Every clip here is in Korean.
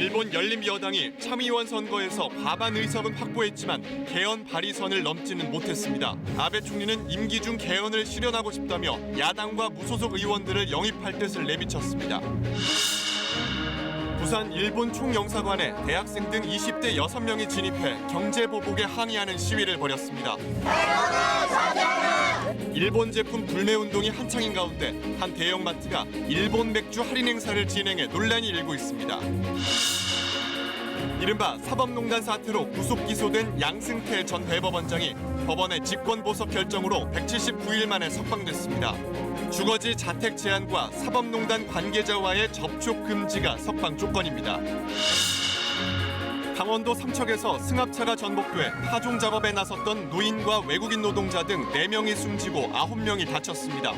일본 열린여당이 참의원 선거에서 과반 의석은 확보했지만 개헌 발의선을 넘지는 못했습니다. 아베 총리는 임기 중 개헌을 실현하고 싶다며 야당과 무소속 의원들을 영입할 뜻을 내비쳤습니다. 부산 일본 총영사관에 대학생 등 20대 6명이 진입해 경제 보복에 항의하는 시위를 벌였습니다. 일본 제품 불매 운동이 한창인 가운데 한 대형마트가 일본 맥주 할인 행사를 진행해 논란이 일고 있습니다. 이른바 사법농단 사태로 구속 기소된 양승태 전 대법원장이 법원의 직권보석 결정으로 179일 만에 석방됐습니다. 주거지 자택 제한과 사법농단 관계자와의 접촉 금지가 석방 조건입니다. 강원도 삼척에서 승합차가 전복돼 파종 작업에 나섰던 노인과 외국인 노동자 등 4명이 숨지고 9명이 다쳤습니다.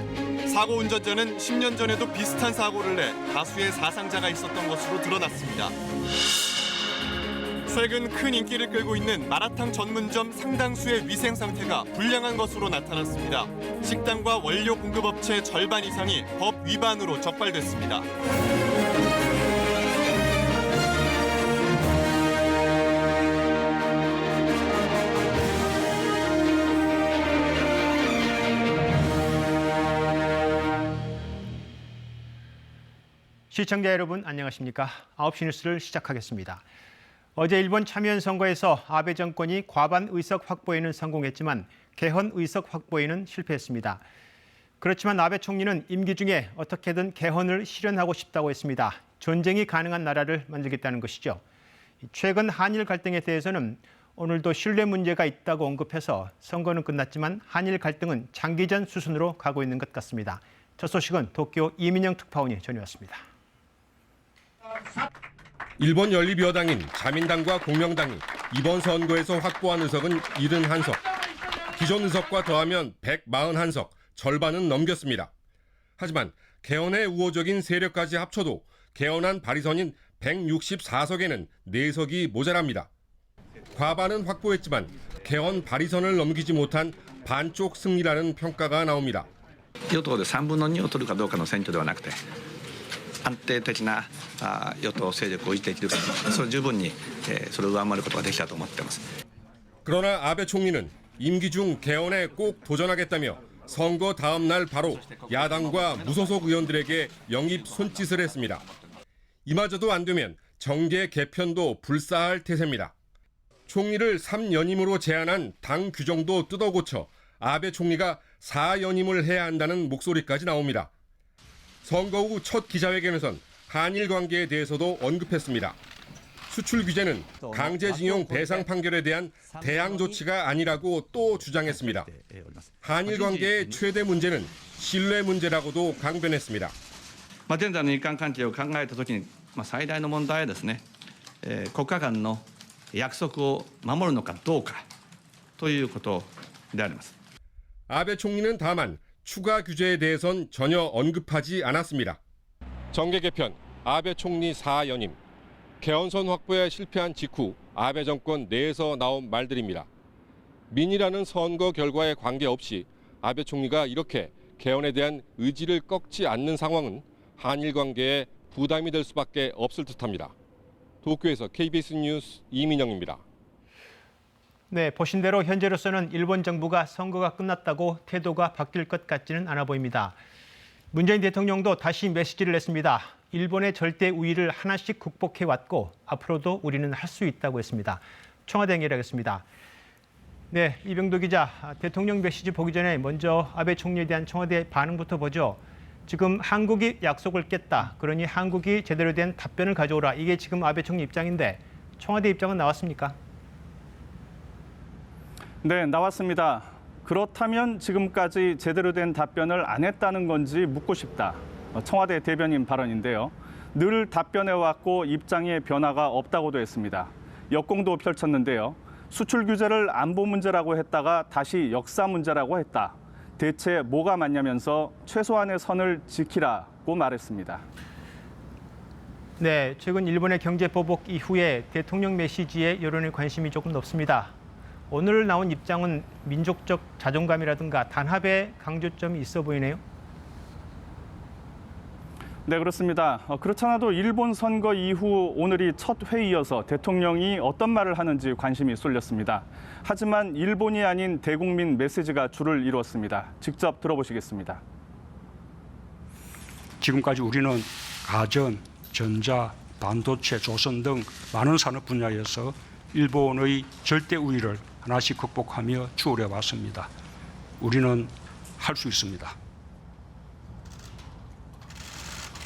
사고 운전자는 10년 전에도 비슷한 사고를 내 다수의 사상자가 있었던 것으로 드러났습니다. 최근 큰 인기를 끌고 있는 마라탕 전문점 상당수의 위생 상태가 불량한 것으로 나타났습니다. 식당과 원료 공급업체 절반 이상이 법 위반으로 적발됐습니다. 시청자 여러분 안녕하십니까? 9시 뉴스를 시작하겠습니다. 어제 일본 참의원 선거에서 아베 정권이 과반 의석 확보에는 성공했지만 개헌 의석 확보에는 실패했습니다. 그렇지만 아베 총리는 임기 중에 어떻게든 개헌을 실현하고 싶다고 했습니다. 전쟁이 가능한 나라를 만들겠다는 것이죠. 최근 한일 갈등에 대해서는 오늘도 신뢰 문제가 있다고 언급해서 선거는 끝났지만 한일 갈등은 장기전 수순으로 가고 있는 것 같습니다. 첫 소식은 도쿄 이민영 특파원이 전해왔습니다. 일본 연립여당인 자민당과 공명당이 이번 선거에서 확보한 의석은 71석. 기존 의석과 더하면 141석, 절반은 넘겼습니다. 하지만 개헌의 우호적인 세력까지 합쳐도 개헌안 발의선인 164석에는 4석이 모자랍니다. 과반은 확보했지만 개헌 발의선을 넘기지 못한 반쪽 승리라는 평가가 나옵니다. 与党で3分の2を取るかどうかの選挙ではなくて安定的な与党勢力を維持できるかそれ十分にそれを上回ることができたと思っています. 그러나 아베 총리는 임기 중 개헌에 꼭 도전하겠다며 선거 다음 날 바로 야당과 무소속 의원들에게 영입 손짓을 했습니다. 이마저도 안 되면 정계 개편도 불사할 태세입니다. 총리를 3연임으로 제안한 당 규정도 뜯어고쳐 아베 총리가 4연임을 해야 한다는 목소리까지 나옵니다. 선거 후 첫 기자회견에선 한일 관계에 대해서도 언급했습니다. 수출 규제는 강제징용 배상 판결에 대한 대항 조치가 아니라고 또 주장했습니다. 한일 관계의 최대 문제는 신뢰 문제라고도 강변했습니다. 現在の日韓関係を考えたときに最大の問題はですね国家間の約束を守るのかどうかということであります. 아베 총리는 다만 추가 규제에 대해선 전혀 언급하지 않았습니다. 정계 개편, 아베 총리 4연임, 개헌선 확보에 실패한 직후 아베 정권 내에서 나온 말들입니다. 민이라는 선거 결과에 관계없이 아베 총리가 이렇게 개헌에 대한 의지를 꺾지 않는 상황은 한일 관계에 부담이 될 수밖에 없을 듯합니다. 도쿄에서 KBS 뉴스 이민영입니다. 네, 보신 대로 현재로서는 일본 정부가 선거가 끝났다고 태도가 바뀔 것 같지는 않아 보입니다. 문재인 대통령도 다시 메시지를 냈습니다. 일본의 절대 우위를 하나씩 극복해 왔고 앞으로도 우리는 할 수 있다고 했습니다. 청와대 연결하겠습니다. 네, 이병도 기자, 대통령 메시지 보기 전에 먼저 아베 총리에 대한 청와대 반응부터 보죠. 지금 한국이 약속을 깼다. 그러니 한국이 제대로 된 답변을 가져오라. 이게 지금 아베 총리 입장인데 청와대 입장은 나왔습니까? 네, 나왔습니다. 그렇다면 지금까지 제대로 된 답변을 안 했다는 건지 묻고 싶다. 청와대 대변인 발언인데요. 늘 답변해왔고 입장에 변화가 없다고도 했습니다. 역공도 펼쳤는데요. 수출 규제를 안보 문제라고 했다가 다시 역사 문제라고 했다. 대체 뭐가 맞냐면서 최소한의 선을 지키라고 말했습니다. 네, 최근 일본의 경제 보복 이후에 대통령 메시지에 여론의 관심이 조금 높습니다. 오늘 나온 입장은 민족적 자존감이라든가 단합에 강조점이 있어 보이네요. 네, 그렇습니다. 그렇잖아도 일본 선거 이후 오늘이 첫 회의여서 대통령이 어떤 말을 하는지 관심이 쏠렸습니다. 하지만 일본이 아닌 대국민 메시지가 줄을 이루었습니다. 직접 들어보시겠습니다. 지금까지 우리는 가전, 전자, 반도체, 조선 등 많은 산업 분야에서 일본의 절대 우위를 하나씩 극복하며 추월해 왔습니다. 우리는 할 수 있습니다.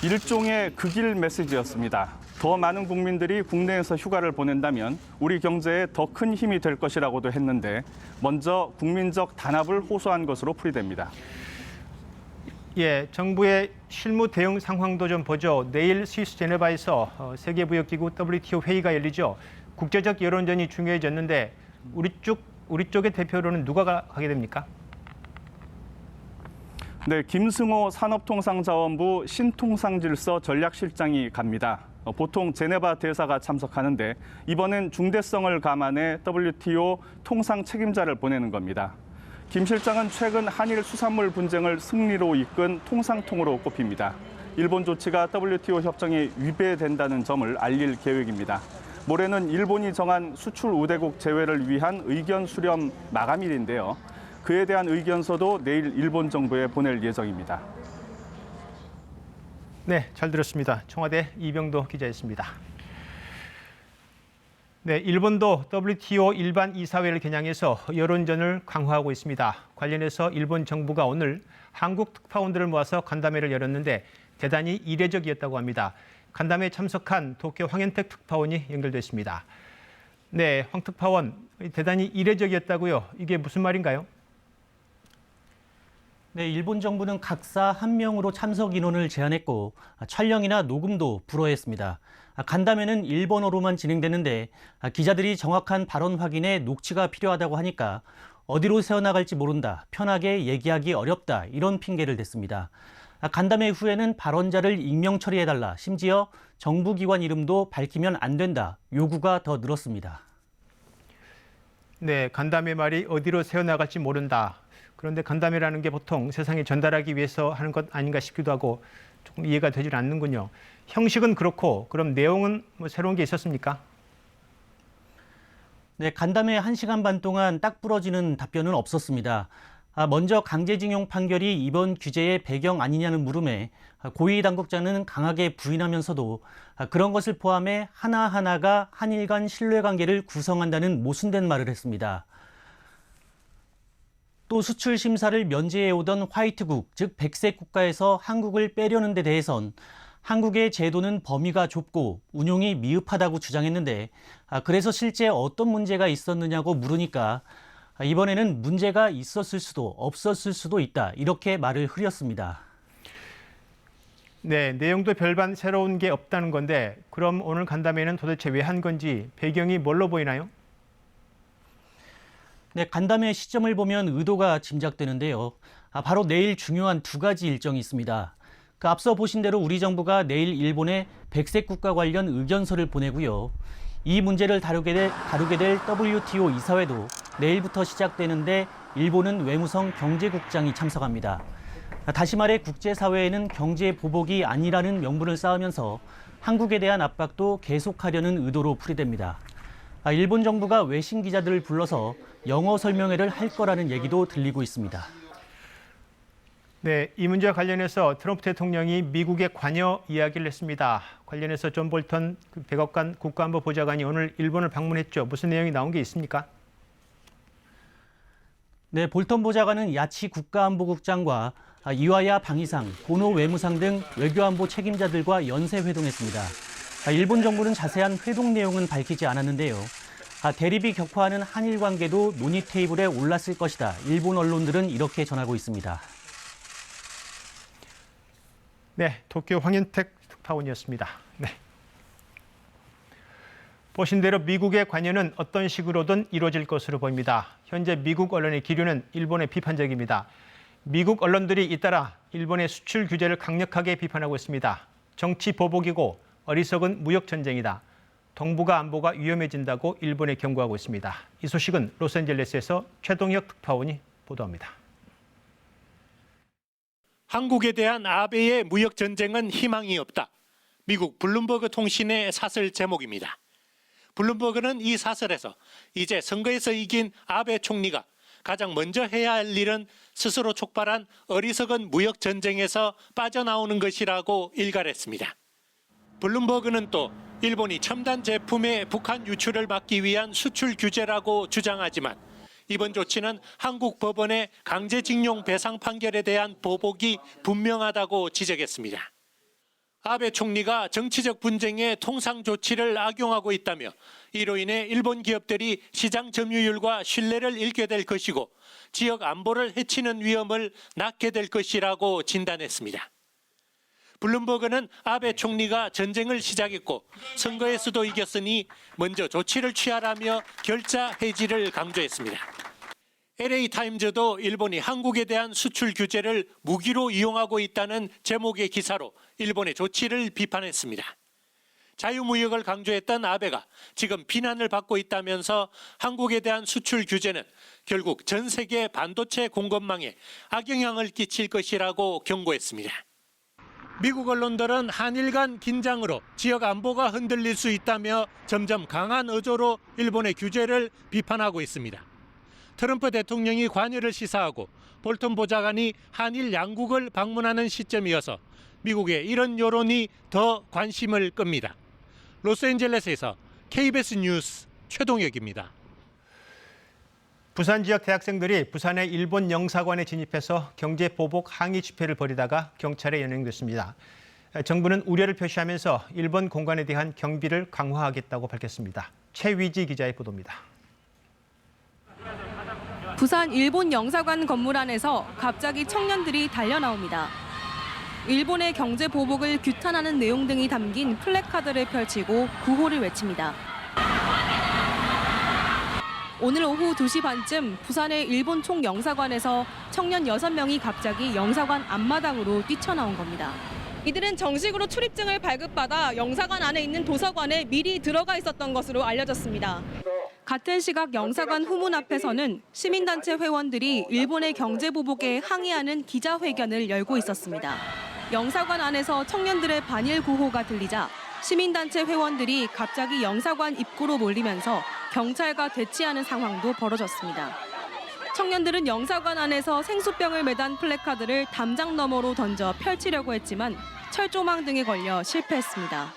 일종의 극일 메시지였습니다. 더 많은 국민들이 국내에서 휴가를 보낸다면 우리 경제에 더 큰 힘이 될 것이라고도 했는데 먼저 국민적 단합을 호소한 것으로 풀이됩니다. 예, 정부의 실무 대응 상황도 좀 보죠. 내일 스위스 제네바에서 세계무역기구 WTO 회의가 열리죠. 국제적 여론전이 중요해졌는데 우리 쪽의 대표로는 누가 가게 됩니까? 네, 김승호 산업통상자원부 신통상질서 전략실장이 갑니다. 보통 제네바 대사가 참석하는데 이번엔 중대성을 감안해 WTO 통상 책임자를 보내는 겁니다. 김 실장은 최근 한일 수산물 분쟁을 승리로 이끈 통상통으로 꼽힙니다. 일본 조치가 WTO 협정에 위배된다는 점을 알릴 계획입니다. 모레는 일본이 정한 수출 우대국 제외를 위한 의견 수렴 마감일인데요. 그에 대한 의견서도 내일 일본 정부에 보낼 예정입니다. 네, 잘 들었습니다. 청와대 이병도 기자였습니다. 네, 일본도 WTO 일반 이사회를 겨냥해서 여론전을 강화하고 있습니다. 관련해서 일본 정부가 오늘 한국 특파원들을 모아서 간담회를 열었는데 대단히 이례적이었다고 합니다. 간담회에 참석한 도쿄 황현택 특파원이 연결됐습니다. 네, 황 특파원, 대단히 이례적이었다고요. 이게 무슨 말인가요? 네, 일본 정부는 각사 한 명으로 참석 인원을 제한했고 촬영이나 녹음도 불허했습니다. 간담회는 일본어로만 진행되는데 기자들이 정확한 발언 확인에 녹취가 필요하다고 하니까 어디로 새어나갈지 모른다, 편하게 얘기하기 어렵다 이런 핑계를 댔습니다. 간담회 후에는 발언자를 익명 처리해달라, 심지어 정부기관 이름도 밝히면 안 된다 요구가 더 늘었습니다. 네, 간담회 말이 어디로 새어나갈지 모른다. 그런데 간담회라는 게 보통 세상에 전달하기 위해서 하는 것 아닌가 싶기도 하고 조금 이해가 되질 않는군요. 형식은 그렇고 그럼 내용은 뭐 새로운 게 있었습니까? 네, 간담회 1시간 반 동안 딱 부러지는 답변은 없었습니다. 먼저 강제징용 판결이 이번 규제의 배경 아니냐는 물음에 고위 당국자는 강하게 부인하면서도 그런 것을 포함해 하나하나가 한일 간 신뢰관계를 구성한다는 모순된 말을 했습니다. 또 수출 심사를 면제해오던 화이트국, 즉 백색 국가에서 한국을 빼려는 데 대해선 한국의 제도는 범위가 좁고 운용이 미흡하다고 주장했는데 그래서 실제 어떤 문제가 있었느냐고 물으니까 이번에는 문제가 있었을 수도 없었을 수도 있다 이렇게 말을 흐렸습니다. 네, 내용도 별반 새로운 게 없다는 건데 그럼 오늘 간담회는 도대체 왜 한 건지 배경이 뭘로 보이나요? 네, 간담회 시점을 보면 의도가 짐작되는데요. 바로 내일 중요한 두 가지 일정이 있습니다. 앞서 보신 대로 우리 정부가 내일 일본에 백색 국가 관련 의견서를 보내고요. 이 문제를 다루게 될 WTO 이사회도 내일부터 시작되는데 일본은 외무성 경제국장이 참석합니다. 다시 말해 국제사회에는 경제 보복이 아니라는 명분을 쌓으면서 한국에 대한 압박도 계속하려는 의도로 풀이됩니다. 일본 정부가 외신 기자들을 불러서 영어 설명회를 할 거라는 얘기도 들리고 있습니다. 네, 이 문제와 관련해서 트럼프 대통령이 미국에 관여 이야기를 했습니다. 관련해서 존 볼턴 백악관 국가안보 보좌관이 오늘 일본을 방문했죠. 무슨 내용이 나온 게 있습니까? 네, 볼턴 보좌관은 야치 국가안보국장과 이와야 방위상, 고노 외무상 등 외교안보 책임자들과 연쇄 회동했습니다. 일본 정부는 자세한 회동 내용은 밝히지 않았는데요. 대립이 격화하는 한일 관계도 논의 테이블에 올랐을 것이다. 일본 언론들은 이렇게 전하고 있습니다. 네, 도쿄 황현택 특파원이었습니다. 네. 보신 대로 미국의 관여는 어떤 식으로든 이루어질 것으로 보입니다. 현재 미국 언론의 기류는 일본에 비판적입니다. 미국 언론들이 잇따라 일본의 수출 규제를 강력하게 비판하고 있습니다. 정치 보복이고 어리석은 무역 전쟁이다. 동북아 안보가 위험해진다고 일본에 경고하고 있습니다. 이 소식은 로스앤젤레스에서 최동혁 특파원이 보도합니다. 한국에 대한 아베의 무역 전쟁은 희망이 없다. 미국 블룸버그 통신의 사설 제목입니다. 블룸버그는 이 사설에서 이제 선거에서 이긴 아베 총리가 가장 먼저 해야 할 일은 스스로 촉발한 어리석은 무역 전쟁에서 빠져나오는 것이라고 일갈했습니다. 블룸버그는 또 일본이 첨단 제품의 북한 유출을 막기 위한 수출 규제라고 주장하지만 이번 조치는 한국 법원의 강제징용 배상 판결에 대한 보복이 분명하다고 지적했습니다. 아베 총리가 정치적 분쟁에 통상 조치를 악용하고 있다며 이로 인해 일본 기업들이 시장 점유율과 신뢰를 잃게 될 것이고 지역 안보를 해치는 위험을 낳게 될 것이라고 진단했습니다. 블룸버그는 아베 총리가 전쟁을 시작했고 선거에서도 이겼으니 먼저 조치를 취하라며 결자 해지를 강조했습니다. LA타임즈도 일본이 한국에 대한 수출 규제를 무기로 이용하고 있다는 제목의 기사로 일본의 조치를 비판했습니다. 자유무역을 강조했던 아베가 지금 비난을 받고 있다면서 한국에 대한 수출 규제는 결국 전 세계 반도체 공급망에 악영향을 끼칠 것이라고 경고했습니다. 미국 언론들은 한일 간 긴장으로 지역 안보가 흔들릴 수 있다며 점점 강한 어조로 일본의 규제를 비판하고 있습니다. 트럼프 대통령이 관여를 시사하고 볼턴 보좌관이 한일 양국을 방문하는 시점이어서 미국의 이런 여론이 더 관심을 끕니다. 로스앤젤레스에서 KBS 뉴스 최동혁입니다. 부산 지역 대학생들이 부산의 일본 영사관에 진입해서 경제 보복 항의 집회를 벌이다가 경찰에 연행됐습니다. 정부는 우려를 표시하면서 일본 공관에 대한 경비를 강화하겠다고 밝혔습니다. 최위지 기자의 보도입니다. 부산 일본 영사관 건물 안에서 갑자기 청년들이 달려나옵니다. 일본의 경제 보복을 규탄하는 내용 등이 담긴 플래카드를 펼치고 구호를 외칩니다. 오늘 오후 2시 반쯤 부산의 일본 총영사관에서 청년 6명이 갑자기 영사관 앞마당으로 뛰쳐나온 겁니다. 이들은 정식으로 출입증을 발급받아 영사관 안에 있는 도서관에 미리 들어가 있었던 것으로 알려졌습니다. 같은 시각 영사관 후문 앞에서는 시민단체 회원들이 일본의 경제보복에 항의하는 기자회견을 열고 있었습니다. 영사관 안에서 청년들의 반일 구호가 들리자 시민단체 회원들이 갑자기 영사관 입구로 몰리면서 경찰과 대치하는 상황도 벌어졌습니다. 청년들은 영사관 안에서 생수병을 매단 플래카드를 담장 너머로 던져 펼치려고 했지만 철조망 등에 걸려 실패했습니다.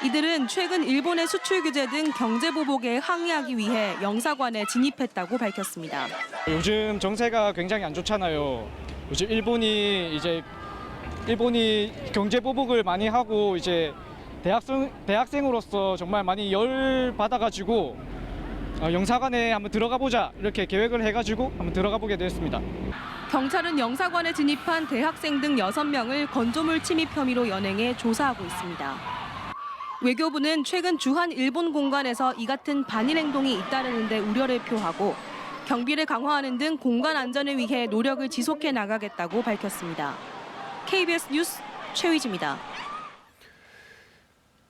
이들은 최근 일본의 수출 규제 등 경제 보복에 항의하기 위해 영사관에 진입했다고 밝혔습니다. 요즘 정세가 굉장히 안 좋잖아요. 요즘 일본이 경제 보복을 많이 하고 이제 대학생으로서 정말 많이 열 받아가지고 영사관에 한번 들어가 보자 이렇게 계획을 해가지고 한번 들어가 보게 됐습니다. 경찰은 영사관에 진입한 대학생 등 6명을 건조물 침입 혐의로 연행해 조사하고 있습니다. 외교부는 최근 주한 일본 공관에서 이 같은 반일 행동이 잇따르는 데 우려를 표하고 경비를 강화하는 등 공간 안전을 위해 노력을 지속해 나가겠다고 밝혔습니다. KBS 뉴스 최위지입니다.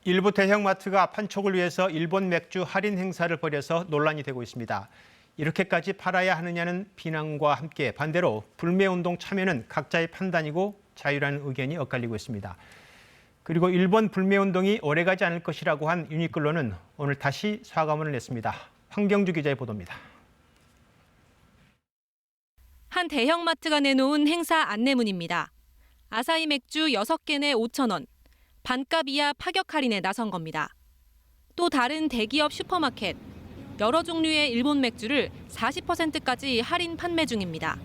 일부 대형마트가 판촉을 위해서 일본 맥주 할인 행사를 벌여서 논란이 되고 있습니다. 이렇게까지 팔아야 하느냐는 비난과 함께 반대로 불매운동 참여는 각자의 판단이고 자유라는 의견이 엇갈리고 있습니다. 그리고 일본 불매운동이 오래가지 않을 것이라고 한 유니클로는 오늘 다시 사과문을 냈습니다. 황경주 기자의 보도입니다. 한 대형마트가 내놓은 행사 안내문입니다. 아사히 맥주 6개 내 5,000원, 반값 이하 파격 할인에 나선 겁니다. 또 다른 대기업 슈퍼마켓, 여러 종류의 일본 맥주를 40%까지 할인 판매 중입니다.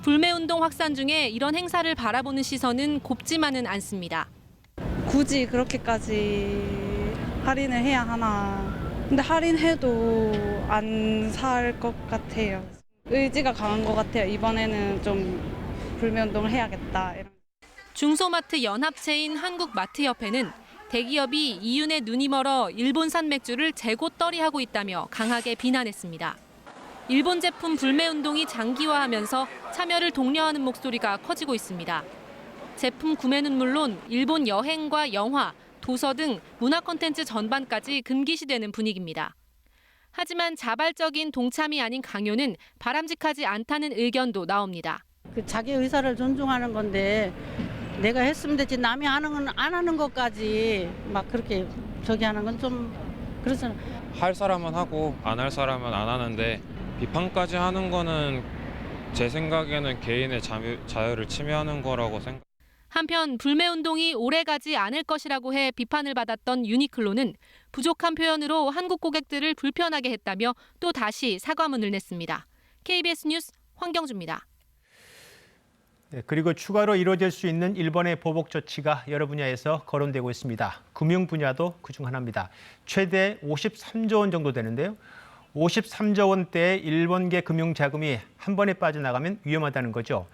불매운동 확산 중에 이런 행사를 바라보는 시선은 곱지만은 않습니다. 굳이 그렇게까지 할인을 해야 하나. 근데 할인해도 안 살 것 같아요. 의지가 강한 것 같아요. 이번에는 좀 불매운동을 해야겠다. 중소마트 연합체인 한국마트협회는 대기업이 이윤에 눈이 멀어 일본산 맥주를 재고 떨이하고 있다며 강하게 비난했습니다. 일본 제품 불매운동이 장기화하면서 참여를 독려하는 목소리가 커지고 있습니다. 제품 구매는 물론 일본 여행과 영화, 도서 등 문화 콘텐츠 전반까지 금기시되는 분위기입니다. 하지만 자발적인 동참이 아닌 강요는 바람직하지 않다는 의견도 나옵니다. 그 자기 의사를 존중하는 건데 내가 했으면 되지 남이 하는 건 안 하는 것까지 막 그렇게 저기 하는 건 좀 그렇잖아. 할 사람은 하고 안 할 사람은 안 하는데 비판까지 하는 거는 제 생각에는 개인의 자유를 침해하는 거라고 생각. 한편 불매운동이 오래가지 않을 것이라고 해 비판을 받았던 유니클로는 부족한 표현으로 한국 고객들을 불편하게 했다며 또 다시 사과문을 냈습니다. KBS 뉴스 황경주입니다. 네, 그리고 추가로 이루어질 수 있는 일본의 보복 조치가 여러 분야에서 거론되고 있습니다. 금융 분야도 그중 하나입니다. 최대 53조 원 정도 되는데요. 53조 원대의 일본계 금융 자금이 한 번에 빠져나가면 위험하다는 거죠.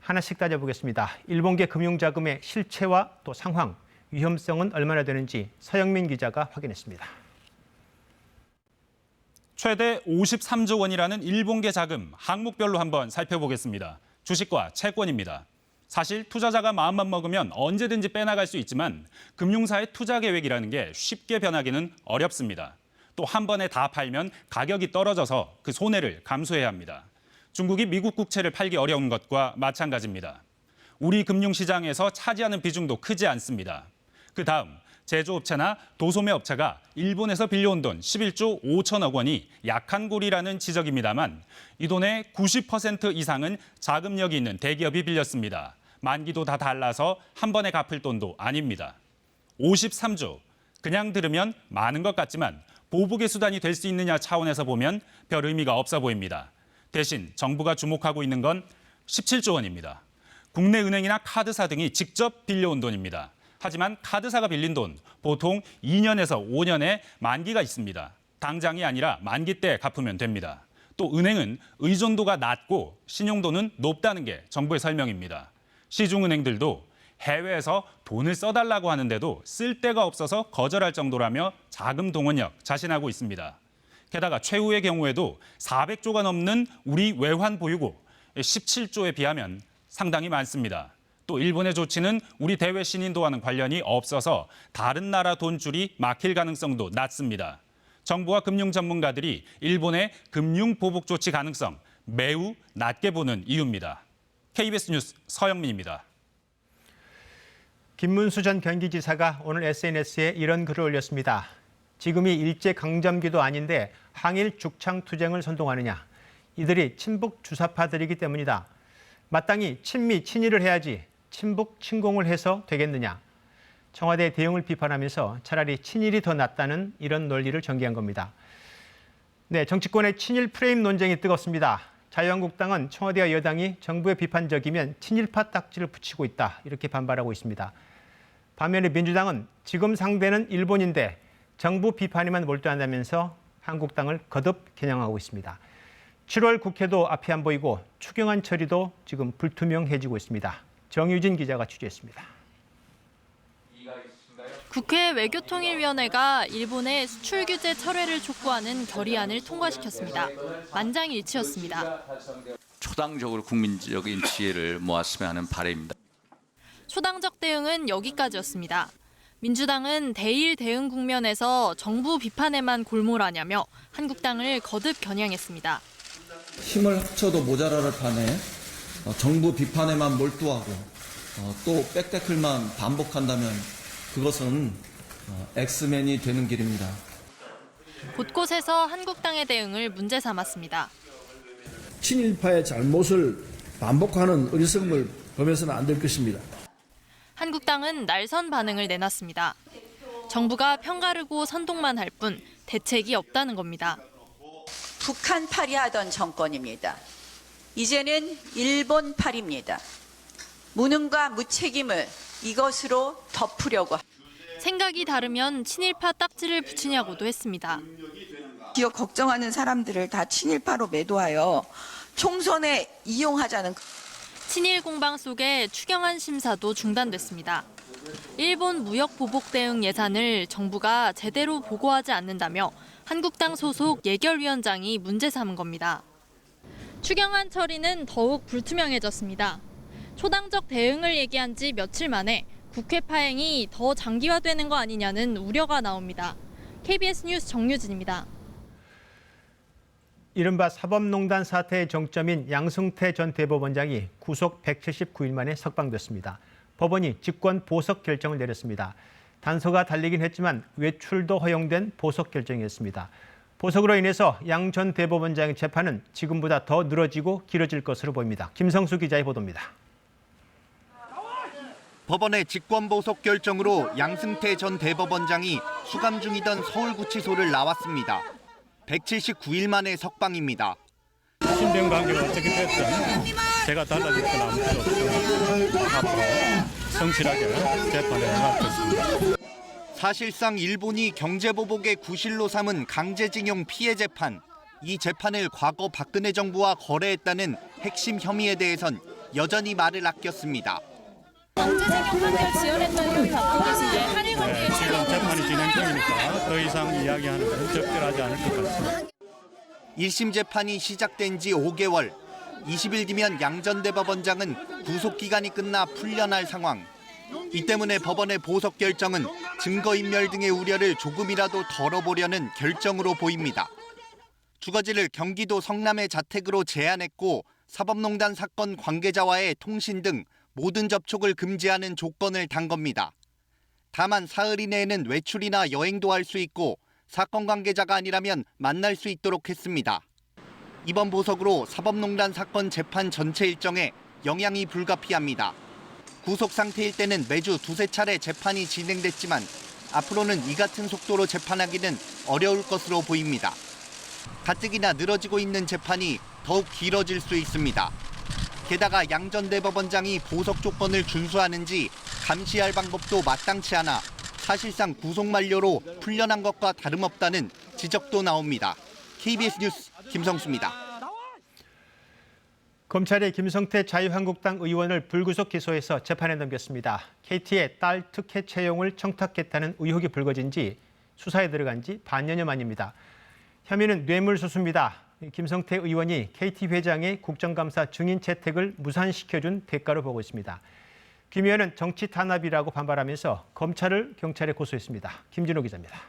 하나씩 따져보겠습니다. 일본계 금융 자금의 실체와 또 상황, 위험성은 얼마나 되는지 서영민 기자가 확인했습니다. 최대 53조 원이라는 일본계 자금 항목별로 한번 살펴보겠습니다. 주식과 채권입니다. 사실 투자자가 마음만 먹으면 언제든지 빼나갈 수 있지만 금융사의 투자 계획이라는 게 쉽게 변하기는 어렵습니다. 또 한 번에 다 팔면 가격이 떨어져서 그 손해를 감수해야 합니다. 중국이 미국 국채를 팔기 어려운 것과 마찬가지입니다. 우리 금융시장에서 차지하는 비중도 크지 않습니다. 그 다음 제조업체나 도소매 업체가 일본에서 빌려온 돈 11조 5천억 원이 약한 고리라는 지적입니다만 이 돈의 90% 이상은 자금력이 있는 대기업이 빌렸습니다. 만기도 다 달라서 한 번에 갚을 돈도 아닙니다. 53조, 그냥 들으면 많은 것 같지만 보복의 수단이 될 수 있느냐 차원에서 보면 별 의미가 없어 보입니다. 대신 정부가 주목하고 있는 건 17조 원입니다. 국내 은행이나 카드사 등이 직접 빌려온 돈입니다. 하지만 카드사가 빌린 돈 보통 2년에서 5년의 만기가 있습니다. 당장이 아니라 만기 때 갚으면 됩니다. 또 은행은 의존도가 낮고 신용도는 높다는 게 정부의 설명입니다. 시중은행들도 해외에서 돈을 써달라고 하는데도 쓸 데가 없어서 거절할 정도라며 자금 동원력 자신하고 있습니다. 게다가 최후의 경우에도 400조가 넘는 우리 외환 보유고 17조에 비하면 상당히 많습니다. 또 일본의 조치는 우리 대외 신인도와는 관련이 없어서 다른 나라 돈줄이 막힐 가능성도 낮습니다. 정부와 금융 전문가들이 일본의 금융 보복 조치 가능성 매우 낮게 보는 이유입니다. KBS 뉴스 서영민입니다. 김문수 전 경기지사가 오늘 SNS에 이런 글을 올렸습니다. 지금이 일제강점기도 아닌데 항일 죽창투쟁을 선동하느냐. 이들이 친북 주사파들이기 때문이다. 마땅히 친미, 친일을 해야지 친북, 친공을 해서 되겠느냐. 청와대 대응을 비판하면서 차라리 친일이 더 낫다는 이런 논리를 전개한 겁니다. 네, 정치권의 친일 프레임 논쟁이 뜨겁습니다. 자유한국당은 청와대와 여당이 정부에 비판적이면 친일파 딱지를 붙이고 있다. 이렇게 반발하고 있습니다. 반면에 민주당은 지금 상대는 일본인데 정부 비판에만 몰두한다면서 한국당을 거듭 겨냥하고 있습니다. 7월 국회도 앞이 안 보이고 추경안 처리도 지금 불투명해지고 있습니다. 정유진 기자가 취재했습니다. 국회 외교통일위원회가 일본의 수출 규제 철회를 촉구하는 결의안을 통과시켰습니다. 만장일치였습니다. 초당적으로 국민적인 지혜를 모았으면 하는 바람입니다. 초당적 대응은 여기까지였습니다. 민주당은 대일 대응 국면에서 정부 비판에만 골몰하냐며 한국당을 거듭 겨냥했습니다. 힘을 합쳐도 모자랄 판에 정부 비판에만 몰두하고 또 백태클만 반복한다면 그것은 엑스맨이 되는 길입니다. 곳곳에서 한국당의 대응을 문제 삼았습니다. 친일파의 잘못을 반복하는 어리석음을 범해서는 안 될 것입니다. 한국당은 날선 반응을 내놨습니다. 정부가 편가르고 선동만 할 뿐 대책이 없다는 겁니다. 북한팔이 하던 정권입니다. 이제는 일본팔입니다. 무능과 무책임을 이것으로 덮으려고. 생각이 다르면 친일파 딱지를 붙이냐고도 했습니다. 기업 걱정하는 사람들을 다 친일파로 매도하여 총선에 이용하자는. 친일 공방 속에 추경안 심사도 중단됐습니다. 일본 무역 보복 대응 예산을 정부가 제대로 보고하지 않는다며 한국당 소속 예결위원장이 문제 삼은 겁니다. 추경안 처리는 더욱 불투명해졌습니다. 초당적 대응을 얘기한 지 며칠 만에 국회 파행이 더 장기화되는 거 아니냐는 우려가 나옵니다. KBS 뉴스 정유진입니다. 이른바 사법농단 사태의 정점인 양승태 전 대법원장이 구속 179일 만에 석방됐습니다. 법원이 직권 보석 결정을 내렸습니다. 단서가 달리긴 했지만 외출도 허용된 보석 결정이었습니다. 보석으로 인해서 양 전 대법원장의 재판은 지금보다 더 늘어지고 길어질 것으로 보입니다. 김성수 기자의 보도입니다. 법원의 직권보석 결정으로 양승태 전 대법원장이 수감 중이던 서울구치소를 나왔습니다. 179일 만에 석방입니다. 신변 관계가 어떻게 됐든 제가 달라질 건 아무 필요 없고 앞으로 성실하게 재판에 응하겠습니다. 사실상 일본이 경제보복의 구실로 삼은 강제징용 피해 재판. 이 재판을 과거 박근혜 정부와 거래했다는 핵심 혐의에 대해선 여전히 말을 아꼈습니다. 강제징용 판결 지연했던 이유를 갖고 계신데 한일 관계에 지금 재판이 진행 중이니까 더 이상 이야기하는 건 적절하지 않을 것 같습니다. 1심 재판이 시작된 지 5개월. 20일 뒤면 양 전 대법원장은 구속기간이 끝나 풀려날 상황. 이 때문에 법원의 보석 결정은 증거인멸 등의 우려를 조금이라도 덜어보려는 결정으로 보입니다. 주거지를 경기도 성남의 자택으로 제한했고 사법농단 사건 관계자와의 통신 등 모든 접촉을 금지하는 조건을 단 겁니다. 다만 사흘 이내에는 외출이나 여행도 할 수 있고 사건 관계자가 아니라면 만날 수 있도록 했습니다. 이번 보석으로 사법농단 사건 재판 전체 일정에 영향이 불가피합니다. 구속 상태일 때는 매주 두세 차례 재판이 진행됐지만 앞으로는 이 같은 속도로 재판하기는 어려울 것으로 보입니다. 가뜩이나 늘어지고 있는 재판이 더욱 길어질 수 있습니다. 게다가 양 전 대법원장이 보석 조건을 준수하는지 감시할 방법도 마땅치 않아 사실상 구속 만료로 풀려난 것과 다름없다는 지적도 나옵니다. KBS 뉴스 김성수입니다. 검찰이 김성태 자유한국당 의원을 불구속 기소해서 재판에 넘겼습니다. KT의 딸 특혜 채용을 청탁했다는 의혹이 불거진 지 수사에 들어간 지 반년여 만입니다. 혐의는 뇌물수수입니다. 김성태 의원이 KT 회장의 국정감사 증인 채택을 무산시켜준 대가로 보고 있습니다. 김 의원은 정치 탄압이라고 반발하면서 검찰을 경찰에 고소했습니다. 김진호 기자입니다.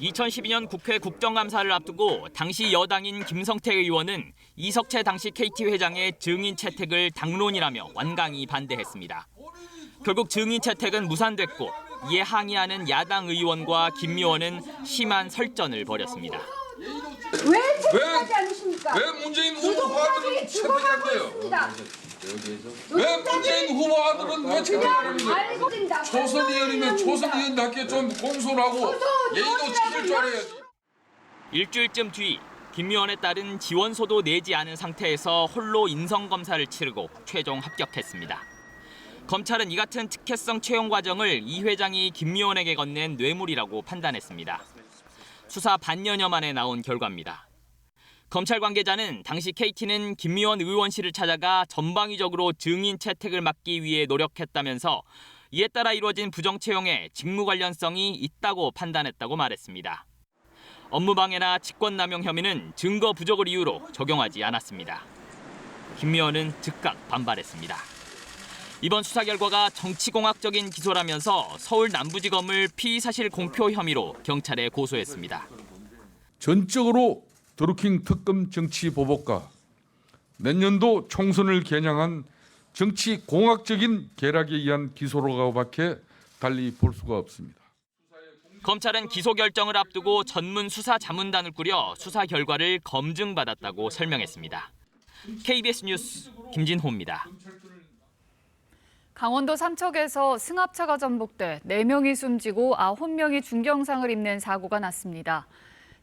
2012년 국회 국정감사를 앞두고 당시 여당인 김성태 의원은 이석채 당시 KT 회장의 증인 채택을 당론이라며 완강히 반대했습니다. 결국 증인 채택은 무산됐고 이에 항의하는 야당 의원과 김 의원은 심한 설전을 벌였습니다. 왜 채택하지 않으십니까? 왜 문재인 후보들은 채택한 거예요? 왜 문재인 후보들은 왜 채택하는 거예요? 초선 의원이면 초선 의원답게 좀 공손을 하고 예의도 지킬 줄 알아야지. 일주일쯤 뒤 김 의원에 따른 지원서도 내지 않은 상태에서 홀로 인성검사를 치르고 최종 합격했습니다. 검찰은 이 같은 특혜성 채용 과정을 이 회장이 김 의원에게 건넨 뇌물이라고 판단했습니다. 수사 반년여 만에 나온 결과입니다. 검찰 관계자는 당시 KT는 김 의원 의원실을 찾아가 전방위적으로 증인 채택을 막기 위해 노력했다면서 이에 따라 이루어진 부정 채용에 직무 관련성이 있다고 판단했다고 말했습니다. 업무방해나 직권남용 혐의는 증거 부족을 이유로 적용하지 않았습니다. 김 의원은 즉각 반발했습니다. 이번 수사 결과가 정치공학적인 기소라면서 서울 남부지검을 피의사실 공표 혐의로 경찰에 고소했습니다. 전적으로 드루킹 특검 정치 보복과 내년도 총선을 겨냥한 정치 공학적인 계략에 의한 기소로밖에 달리 볼 수가 없습니다. 검찰은 기소 결정을 앞두고 전문 수사 자문단을 꾸려 수사 결과를 검증받았다고 설명했습니다. KBS 뉴스 김진호입니다. 강원도 삼척에서 승합차가 전복돼 4명이 숨지고 9명이 중경상을 입는 사고가 났습니다.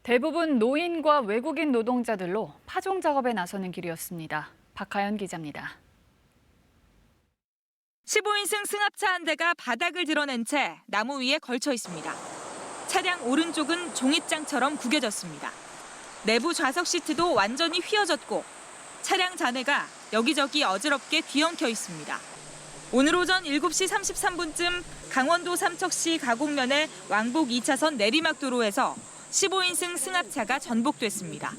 대부분 노인과 외국인 노동자들로 파종 작업에 나서는 길이었습니다. 박하연 기자입니다. 15인승 승합차 한 대가 바닥을 드러낸 채 나무 위에 걸쳐 있습니다. 차량 오른쪽은 종잇장처럼 구겨졌습니다. 내부 좌석 시트도 완전히 휘어졌고 차량 잔해가 여기저기 어지럽게 뒤엉켜 있습니다. 오늘 오전 7시 33분쯤 강원도 삼척시 가곡면의 왕복 2차선 내리막도로에서 15인승 승합차가 전복됐습니다.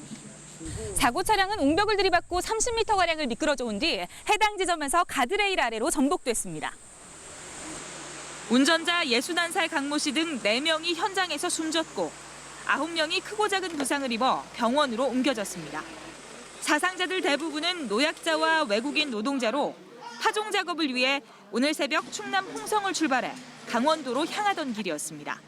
사고 차량은 옹벽을 들이받고 30m가량을 미끄러져 온 뒤 해당 지점에서 가드레일 아래로 전복됐습니다. 운전자 61살 강모 씨 등 4명이 현장에서 숨졌고 9명이 크고 작은 부상을 입어 병원으로 옮겨졌습니다. 사상자들 대부분은 노약자와 외국인 노동자로 파종 작업을 위해 오늘 새벽 충남 홍성을 출발해 강원도로 향하던 길이었습니다.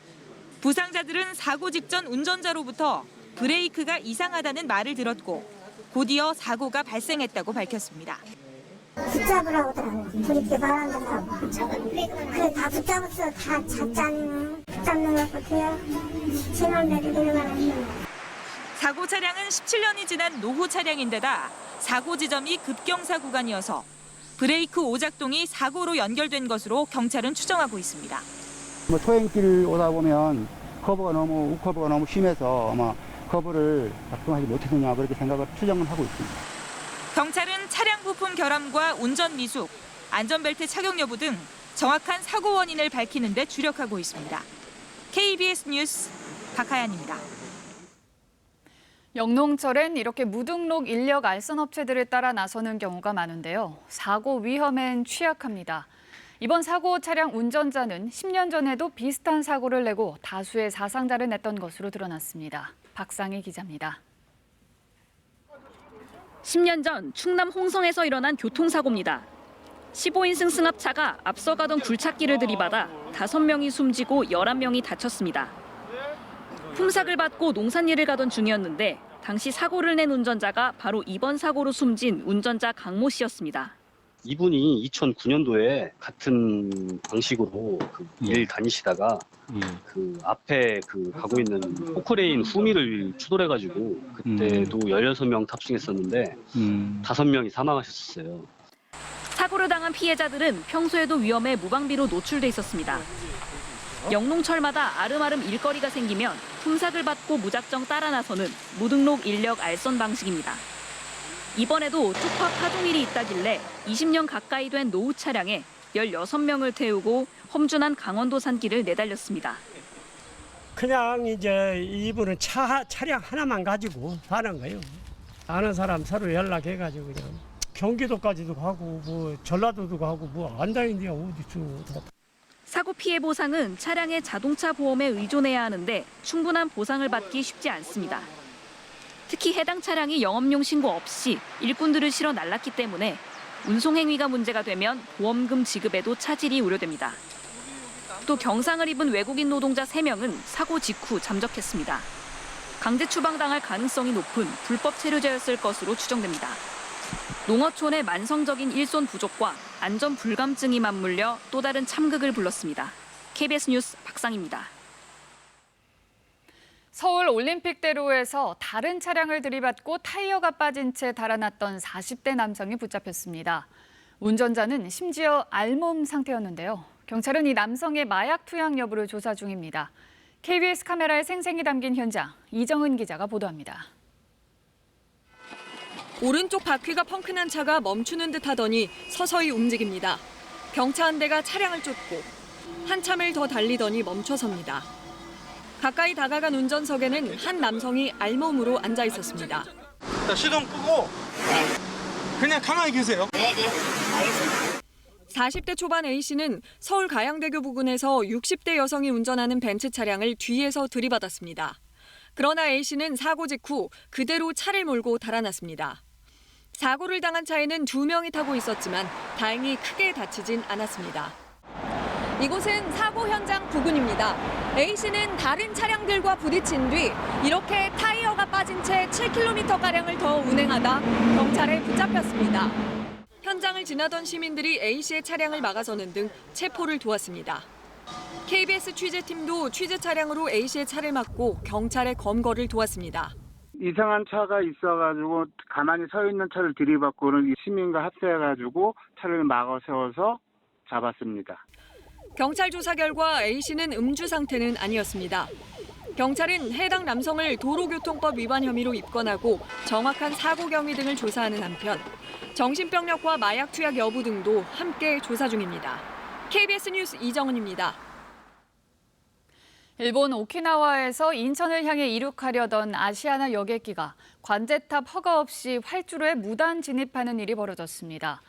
부상자들은 사고 직전 운전자로부터 브레이크가 이상하다는 말을 들었고 곧이어 사고가 발생했다고 밝혔습니다. 붙잡으라고 하더라고요. 둘이 개발한다고. 그래 다 붙잡았어. 다 잡자는 붙잡는 것 같아요. 제 맘대로 내려가는. 사고 차량은 17년이 지난 노후 차량인데다 사고 지점이 급경사 구간이어서 브레이크 오작동이 사고로 연결된 것으로 경찰은 추정하고 있습니다. 초행길 오다 보면 우커버가 너무 심해서 아마 커버를 작동하지 못했느냐 그렇게 생각을 추정을 하고 있습니다. 경찰은 차량 부품 결함과 운전 미숙, 안전벨트 착용 여부 등 정확한 사고 원인을 밝히는 데 주력하고 있습니다. KBS 뉴스 박하연입니다. 영농철엔 이렇게 무등록 인력 알선 업체들을 따라 나서는 경우가 많은데요. 사고 위험엔 취약합니다. 이번 사고 차량 운전자는 10년 전에도 비슷한 사고를 내고 다수의 사상자를 냈던 것으로 드러났습니다. 박상희 기자입니다. 10년 전 충남 홍성에서 일어난 교통사고입니다. 15인승 승합차가 앞서가던 굴착기를 들이받아 5명이 숨지고 11명이 다쳤습니다. 품삯을 받고 농산일을 가던 중이었는데 당시 사고를 낸 운전자가 바로 이번 사고로 숨진 운전자 강모 씨였습니다. 이분이 2009년도에 같은 방식으로 일 다니시다가 그 앞에 가고 있는 포크레인 후미를 추돌해가지고 그때도 16명 탑승했었는데 5명이 사망하셨어요. 사고를 당한 피해자들은 평소에도 위험에 무방비로 노출돼 있었습니다. 영농철마다 아름아름 일거리가 생기면 품삯을 받고 무작정 따라 나서는 무등록 인력 알선 방식입니다. 이번에도 tuk화 파종일이 있다길래 20년 가까이 된 노후 차량에 16명을 태우고 험준한 강원도 산길을 내달렸습니다. 그냥 이제 이분은 차량 하나만 가지고 하는 거예요. 아는 사람 서로 연락해가지고 그냥 경기도까지도 가고 뭐 전라도도 가고 뭐 안 다니는데 어디서. 사고 피해 보상은 차량의 자동차 보험에 의존해야 하는데 충분한 보상을 받기 쉽지 않습니다. 특히 해당 차량이 영업용 신고 없이 일꾼들을 실어 날랐기 때문에 운송행위가 문제가 되면 보험금 지급에도 차질이 우려됩니다. 또 경상을 입은 외국인 노동자 3명은 사고 직후 잠적했습니다. 강제 추방당할 가능성이 높은 불법 체류자였을 것으로 추정됩니다. 농어촌의 만성적인 일손 부족과 안전 불감증이 맞물려 또 다른 참극을 불렀습니다. KBS 뉴스 박상희입니다. 서울 올림픽대로에서 다른 차량을 들이받고 타이어가 빠진 채 달아났던 40대 남성이 붙잡혔습니다. 운전자는 심지어 알몸 상태였는데요. 경찰은 이 남성의 마약 투약 여부를 조사 중입니다. KBS 카메라에 생생히 담긴 현장, 이정은 기자가 보도합니다. 오른쪽 바퀴가 펑크난 차가 멈추는 듯 하더니 서서히 움직입니다. 경차 한 대가 차량을 쫓고 한참을 더 달리더니 멈춰섭니다. 가까이 다가간 운전석에는 한 남성이 알몸으로 앉아 있었습니다. 시동 끄고 그냥 가만히 계세요. 네, 알겠습니다. 40대 초반 A씨는 서울 가양대교 부근에서 60대 여성이 운전하는 벤츠 차량을 뒤에서 들이받았습니다. 그러나 A씨는 사고 직후 그대로 차를 몰고 달아났습니다. 사고를 당한 차에는 2명이 타고 있었지만 다행히 크게 다치진 않았습니다. 이곳은 사고 현장 부근입니다. A씨는 다른 차량들과 부딪힌 뒤 이렇게 타이어가 빠진 채 7km가량을 더 운행하다 경찰에 붙잡혔습니다. 현장을 지나던 시민들이 A씨의 차량을 막아서는 등 체포를 도왔습니다. KBS 취재팀도 취재 차량으로 A씨의 차를 막고 경찰의 검거를 도왔습니다. 이상한 차가 있어가지고 가만히 서 있는 차를 들이받고는 시민과 합세해가지고 차를 막아 세워서 잡았습니다. 경찰 조사 결과 A씨는 음주 상태는 아니었습니다. 경찰은 해당 남성을 도로교통법 위반 혐의로 입건하고 정확한 사고 경위 등을 조사하는 한편 정신병력과 마약 투약 여부 등도 함께 조사 중입니다. KBS 뉴스 이정은입니다. 일본 오키나와에서 인천을 향해 이륙하려던 아시아나 여객기가 관제탑 허가 없이 활주로에 무단 진입하는 일이 벌어졌습니다.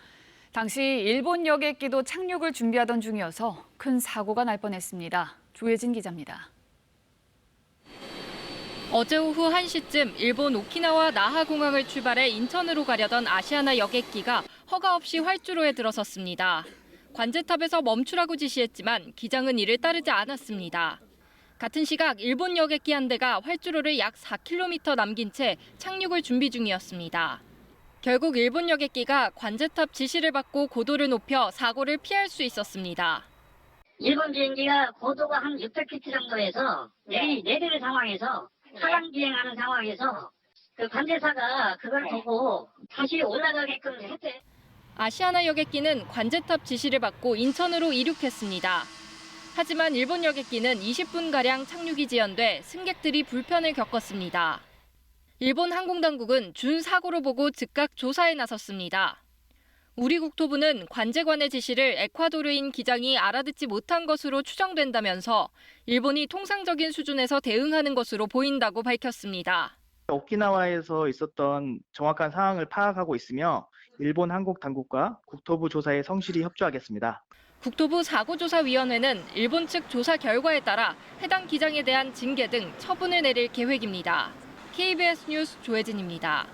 당시 일본 여객기도 착륙을 준비하던 중이어서 큰 사고가 날 뻔했습니다. 조혜진 기자입니다. 어제 오후 1시쯤 일본 오키나와 나하 공항을 출발해 인천으로 가려던 아시아나 여객기가 허가 없이 활주로에 들어섰습니다. 관제탑에서 멈추라고 지시했지만 기장은 이를 따르지 않았습니다. 같은 시각 일본 여객기 한 대가 활주로를 약 4km 남긴 채 착륙을 준비 중이었습니다. 결국 일본 여객기가 관제탑 지시를 받고 고도를 높여 사고를 피할 수 있었습니다. 일본 비행기가 고도가 한 600피트 정도에서 내리는 상황에서 하강 비행하는 상황에서 그 관제사가 그걸 보고 다시 올라가게끔 했대. 아시아나 여객기는 관제탑 지시를 받고 인천으로 이륙했습니다. 하지만 일본 여객기는 20분가량 착륙이 지연돼 승객들이 불편을 겪었습니다. 일본 항공당국은 준사고로 보고 즉각 조사에 나섰습니다. 우리 국토부는 관제관의 지시를 에콰도르인 기장이 알아듣지 못한 것으로 추정된다면서 일본이 통상적인 수준에서 대응하는 것으로 보인다고 밝혔습니다. 오키나와에서 있었던 정확한 상황을 파악하고 있으며 일본 항공당국과 국토부 조사에 성실히 협조하겠습니다. 국토부 사고조사위원회는 일본 측 조사 결과에 따라 해당 기장에 대한 징계 등 처분을 내릴 계획입니다. KBS 뉴스 조혜진입니다.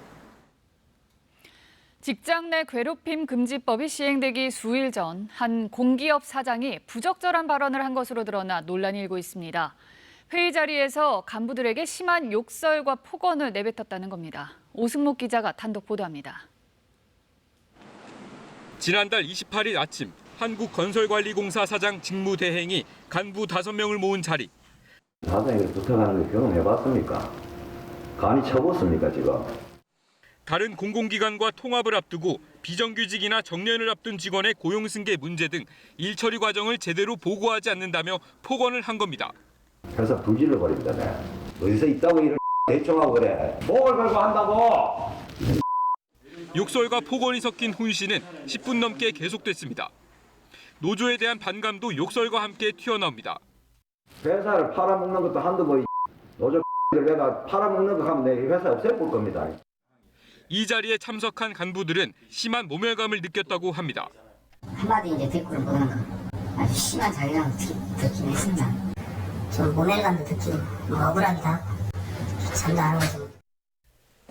직장 내 괴롭힘 금지법이 시행되기 수일 전 한 공기업 사장이 부적절한 발언을 한 것으로 드러나 논란이 일고 있습니다. 회의 자리에서 간부들에게 심한 욕설과 폭언을 내뱉었다는 겁니다. 오승목 기자가 단독 보도합니다. 지난달 28일 아침 한국건설관리공사 사장 직무대행이 간부 5명을 모은 자리. 사장에게 부탁하는 거 경험해봤습니까? 간이 쳐봤습니까 지금? 다른 공공기관과 통합을 앞두고 비정규직이나 정년을 앞둔 직원의 고용승계 문제 등 일처리 과정을 제대로 보고하지 않는다며 폭언을 한 겁니다. 회사 불질러 버립니다. 어디서 있다고 일을 대충 하고 그래. 목을 걸고 한다고. 욕설과 폭언이 섞인 훈시는 10분 넘게 계속됐습니다. 노조에 대한 반감도 욕설과 함께 튀어나옵니다. 회사를 팔아먹는 것도 한두 번 노조 내가 팔아먹는 거 하면 내 회사 없애볼 겁니다. 이 자리에 참석한 간부들은 심한 모멸감을 느꼈다고 합니다. 한마디 이제 댓글을 보는 거 아주 심한 자기랑 듣긴 했습니다. 좀 모멸감도 듣기고 억울합니다. 참도 안 하고.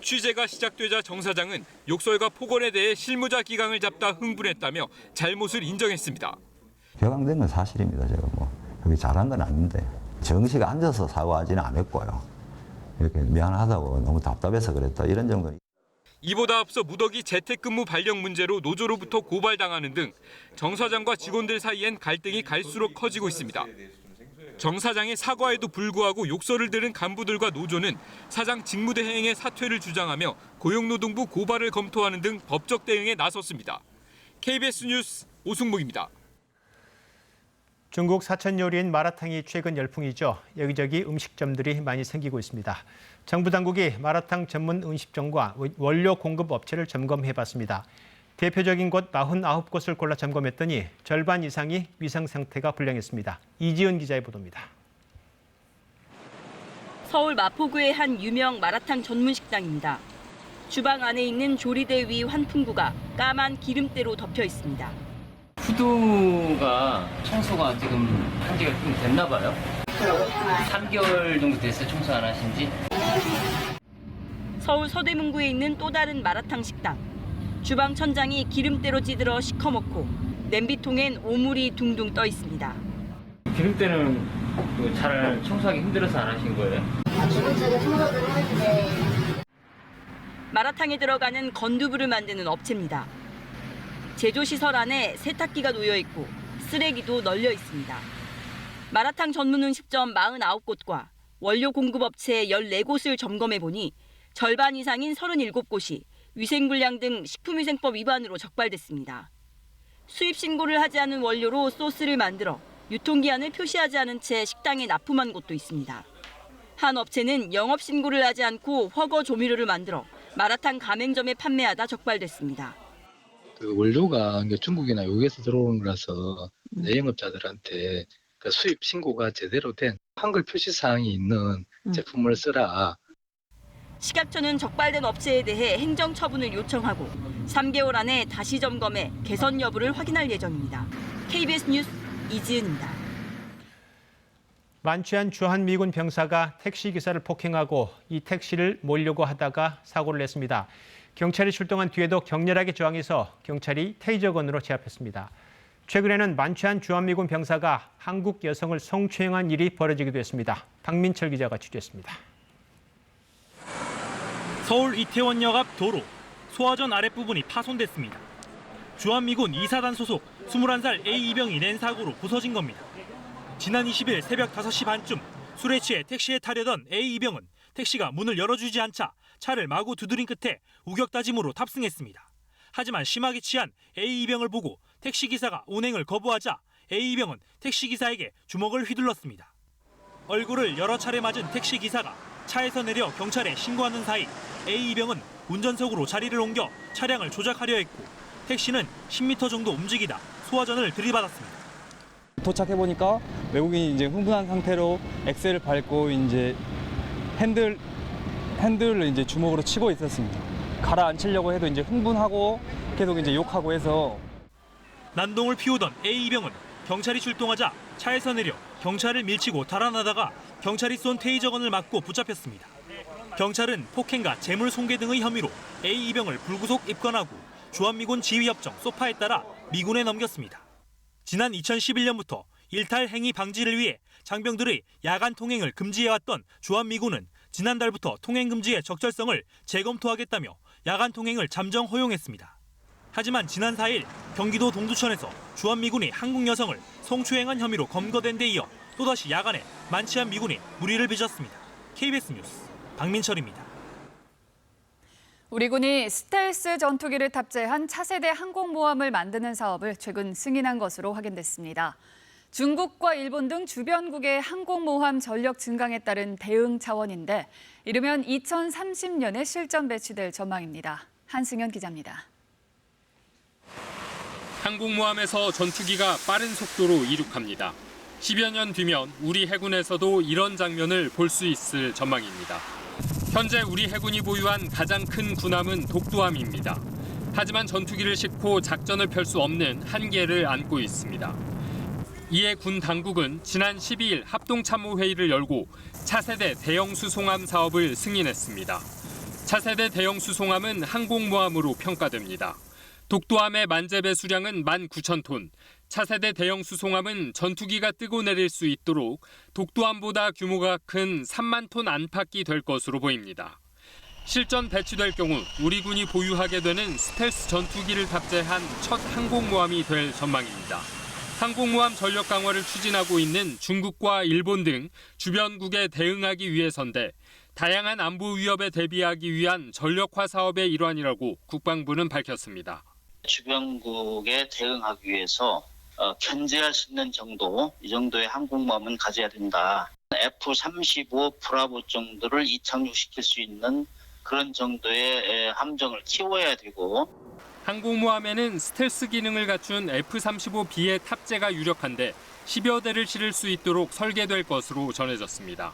취재가 시작되자 정 사장은 욕설과 폭언에 대해 실무자 기강을 잡다 흥분했다며 잘못을 인정했습니다. 격앙된 건 사실입니다. 제가 여기 잘한 건 아닌데 정시가 앉아서 사과하지는 않았고요. 이렇게 미안하다고 너무 답답해서 그랬다 이런 정도. 이보다 앞서 무더기 재택근무 발령 문제로 노조로부터 고발당하는 등 정 사장과 직원들 사이엔 갈등이 갈수록 커지고 있습니다. 정 사장의 사과에도 불구하고 욕설을 들은 간부들과 노조는 사장 직무대행의 사퇴를 주장하며 고용노동부 고발을 검토하는 등 법적 대응에 나섰습니다. KBS 뉴스 오승목입니다. 중국 사천 요리인 마라탕이 최근 열풍이죠. 여기저기 음식점들이 많이 생기고 있습니다. 정부 당국이 마라탕 전문 음식점과 원료 공급 업체를 점검해봤습니다. 대표적인 곳 49곳을 골라 점검했더니 절반 이상이 위생 상태가 불량했습니다. 이지은 기자의 보도입니다. 서울 마포구의 한 유명 마라탕 전문 식당입니다. 주방 안에 있는 조리대 위 환풍구가 까만 기름때로 덮여 있습니다. 후드가 청소가 지금 한 지가 좀 됐나 봐요. 3개월 정도 됐어요, 청소 안 하신 지. 서울 서대문구에 있는 또 다른 마라탕 식당. 주방 천장이 기름때로 찌들어 시커멓고 냄비통엔 오물이 둥둥 떠 있습니다. 기름때는 잘 청소하기 힘들어서 안 하신 거예요? 기본적인 청소는 하는데. 마라탕에 들어가는 건두부를 만드는 업체입니다. 제조시설 안에 세탁기가 놓여 있고 쓰레기도 널려 있습니다. 마라탕 전문 음식점 49곳과 원료 공급업체 14곳을 점검해보니 절반 이상인 37곳이 위생불량 등 식품위생법 위반으로 적발됐습니다. 수입 신고를 하지 않은 원료로 소스를 만들어 유통기한을 표시하지 않은 채 식당에 납품한 곳도 있습니다. 한 업체는 영업 신고를 하지 않고 허거 조미료를 만들어 마라탕 가맹점에 판매하다 적발됐습니다. 그 원료가 중국이나 외국에서 들어오는 거라서 내영업자들한테 그 수입 신고가 제대로 된 한글 표시 사항이 있는 제품을 쓰라. 식약처는 적발된 업체에 대해 행정처분을 요청하고 3개월 안에 다시 점검해 개선 여부를 확인할 예정입니다. KBS 뉴스 이지은입니다. 만취한 주한미군 병사가 택시기사를 폭행하고 이 택시를 몰려고 하다가 사고를 냈습니다. 경찰이 출동한 뒤에도 격렬하게 저항해서 경찰이 테이저건으로 제압했습니다. 최근에는 만취한 주한미군 병사가 한국 여성을 성추행한 일이 벌어지기도 했습니다. 박민철 기자가 취재했습니다. 서울 이태원역 앞 도로, 소화전 아랫부분이 파손됐습니다. 주한미군 2사단 소속 21살 A 이병이 낸 사고로 부서진 겁니다. 지난 20일 새벽 5시 반쯤 술에 취해 택시에 타려던 A 이병은 택시가 문을 열어주지 않자 차를 마구 두드린 끝에 우격다짐으로 탑승했습니다. 하지만 심하게 취한 A 이병을 보고 택시기사가 운행을 거부하자 A 이병은 택시기사에게 주먹을 휘둘렀습니다. 얼굴을 여러 차례 맞은 택시기사가 차에서 내려 경찰에 신고하는 사이 A 이병은 운전석으로 자리를 옮겨 차량을 조작하려 했고 택시는 10m 정도 움직이다 소화전을 들이받았습니다. 도착해 보니까 외국인이 이제 흥분한 상태로 엑셀을 밟고 이제 핸들을 이제 주먹으로 치고 있었습니다. 가라앉히려고 해도 이제 흥분하고 계속 이제 욕하고 해서 난동을 피우던 A 이병은 경찰이 출동하자 차에서 내려 경찰을 밀치고 달아나다가 경찰이 쏜 테이저건을 맞고 붙잡혔습니다. 경찰은 폭행과 재물 손괴 등의 혐의로 A 이병을 불구속 입건하고 주한미군 지휘협정 소파에 따라 미군에 넘겼습니다. 지난 2011년부터 일탈 행위 방지를 위해 장병들의 야간 통행을 금지해왔던 주한미군은 지난달부터 통행 금지의 적절성을 재검토하겠다며 야간 통행을 잠정 허용했습니다. 하지만 지난 4일 경기도 동두천에서 주한미군이 한국 여성을 성추행한 혐의로 검거된 데 이어 또다시 야간에 만취한 미군이 무리를 빚었습니다. KBS 뉴스 박민철입니다. 우리 군이 스텔스 전투기를 탑재한 차세대 항공모함을 만드는 사업을 최근 승인한 것으로 확인됐습니다. 중국과 일본 등 주변국의 항공모함 전력 증강에 따른 대응 차원인데 이르면 2030년에 실전 배치될 전망입니다. 한승현 기자입니다. 항공모함에서 전투기가 빠른 속도로 이륙합니다. 10여 년 뒤면 우리 해군에서도 이런 장면을 볼 수 있을 전망입니다. 현재 우리 해군이 보유한 가장 큰 군함은 독도함입니다. 하지만 전투기를 싣고 작전을 펼 수 없는 한계를 안고 있습니다. 이에 군 당국은 지난 12일 합동참모회의를 열고 차세대 대형 수송함 사업을 승인했습니다. 차세대 대형 수송함은 항공모함으로 평가됩니다. 독도함의 만재 배수량은 19,000톤, 차세대 대형 수송함은 전투기가 뜨고 내릴 수 있도록 독도함보다 규모가 큰 3만 톤 안팎이 될 것으로 보입니다. 실전 배치될 경우 우리 군이 보유하게 되는 스텔스 전투기를 탑재한 첫 항공모함이 될 전망입니다. 항공모함 전력 강화를 추진하고 있는 중국과 일본 등 주변국에 대응하기 위해서인데 다양한 안보 위협에 대비하기 위한 전력화 사업의 일환이라고 국방부는 밝혔습니다. 주변국에 대응하기 위해서 견제할 수 있는 정도, 이 정도의 항공모함은 가져야 된다. F-35 브라보 정도를 이착륙시킬 수 있는 그런 정도의 함정을 키워야 되고 항공모함에는 스텔스 기능을 갖춘 F-35B의 탑재가 유력한데 10여 대를 실을 수 있도록 설계될 것으로 전해졌습니다.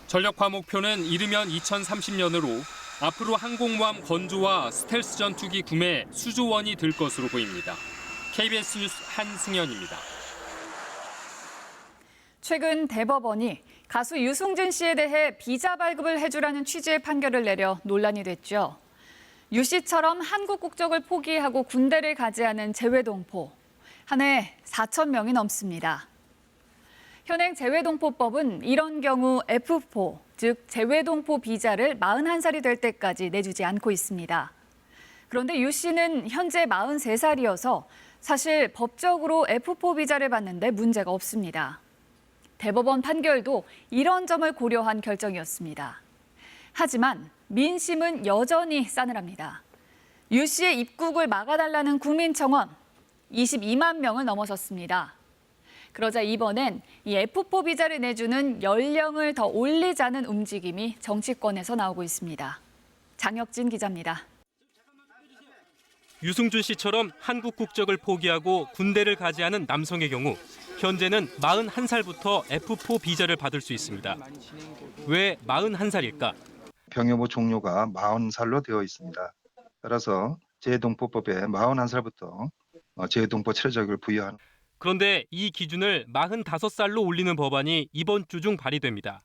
전력화 목표는 이르면 2030년으로 앞으로 항공모함 건조와 스텔스 전투기 구매 수조 원이 들 것으로 보입니다. KBS 뉴스 한승현입니다. 최근 대법원이 가수 유승준 씨에 대해 비자 발급을 해주라는 취지의 판결을 내려 논란이 됐죠. 유 씨처럼 한국 국적을 포기하고 군대를 가지하는 재외동포, 한 해 4천 명이 넘습니다. 현행 재외동포법은 이런 경우 F4, 즉 재외동포 비자를 41살이 될 때까지 내주지 않고 있습니다. 그런데 유 씨는 현재 43살이어서 사실 법적으로 F4 비자를 받는데 문제가 없습니다. 대법원 판결도 이런 점을 고려한 결정이었습니다. 하지만 민심은 여전히 싸늘합니다. 유 씨의 입국을 막아달라는 국민청원 22만 명을 넘어섰습니다. 그러자 이번엔 이 F4 비자를 내주는 연령을 더 올리자는 움직임이 정치권에서 나오고 있습니다. 장혁진 기자입니다. 유승준 씨처럼 한국 국적을 포기하고 군대를 가지하는 남성의 경우 현재는 41살부터 F4 비자를 받을 수 있습니다. 왜 41살일까? 병여부 종료가 40살로 되어 있습니다. 따라서 재외동포법에 41살부터 재외동포 체류 자격을 부여하는 그런데 이 기준을 45살로 올리는 법안이 이번 주 중 발의됩니다.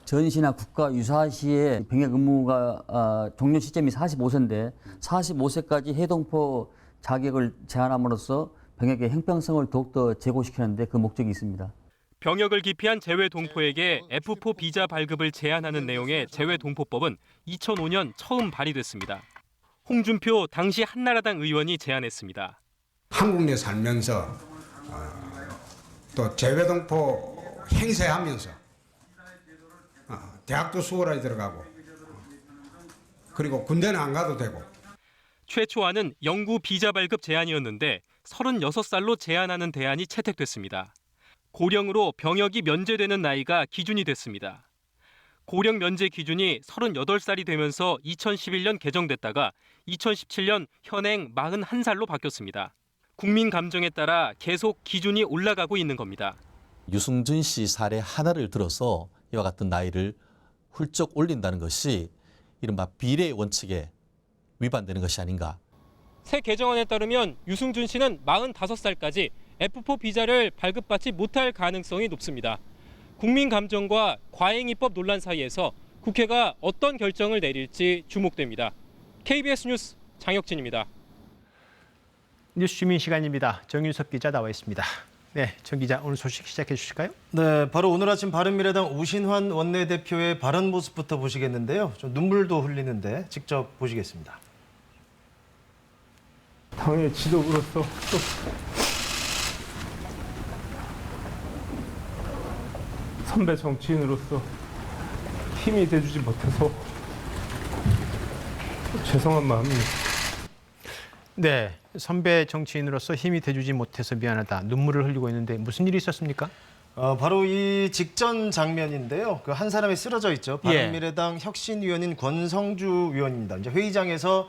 전시나 국가 유사시에 병역 의무가 종료 시점이 45세인데 45세까지 해동포 자격을 제한함으로써 병역의 형평성을 더욱더 제고시키는 데 그 목적이 있습니다. 병역을 기피한 재외동포에게 F4 비자 발급을 제한하는 내용의 재외동포법은 2005년 처음 발의됐습니다. 홍준표 당시 한나라당 의원이 제안했습니다. 한국 내 살면서 또 재외동포 행세하면서 대학도 수월하게 들어가고 그리고 군대는 안 가도 되고. 최초안은 영구 비자 발급 제한이었는데 36살로 제한하는 대안이 채택됐습니다. 고령으로 병역이 면제되는 나이가 기준이 됐습니다. 고령 면제 기준이 38살이 되면서 2011년 개정됐다가 2017년 현행 41살로 바뀌었습니다. 국민 감정에 따라 계속 기준이 올라가고 있는 겁니다. 유승준 씨 사례 하나를 들어서 이와 같은 나이를 훌쩍 올린다는 것이 이른바 비례 원칙에 위반되는 것이 아닌가. 새 개정안에 따르면 유승준 씨는 45살까지 F4 비자를 발급받지 못할 가능성이 높습니다. 국민 감정과 과잉입법 논란 사이에서 국회가 어떤 결정을 내릴지 주목됩니다. KBS 뉴스 장혁진입니다. 뉴스 주민 시간입니다. 정윤섭 기자 나와 있습니다. 네, 정 기자 오늘 소식 시작해 주실까요? 네, 바로 오늘 아침 바른미래당 우신환 원내대표의 발언 모습부터 보시겠는데요. 좀 눈물도 흘리는데 직접 보시겠습니다. 당의 지도부로서 또 선배 정치인으로서 힘이 돼주지 못해서 죄송한 마음입니다. 네, 선배 정치인으로서 힘이 돼주지 못해서 미안하다. 눈물을 흘리고 있는데 무슨 일이 있었습니까? 바로 이 직전 장면인데요. 그 한 사람이 쓰러져 있죠. 바른미래당 혁신위원인 권성주 위원입니다. 이제 회의장에서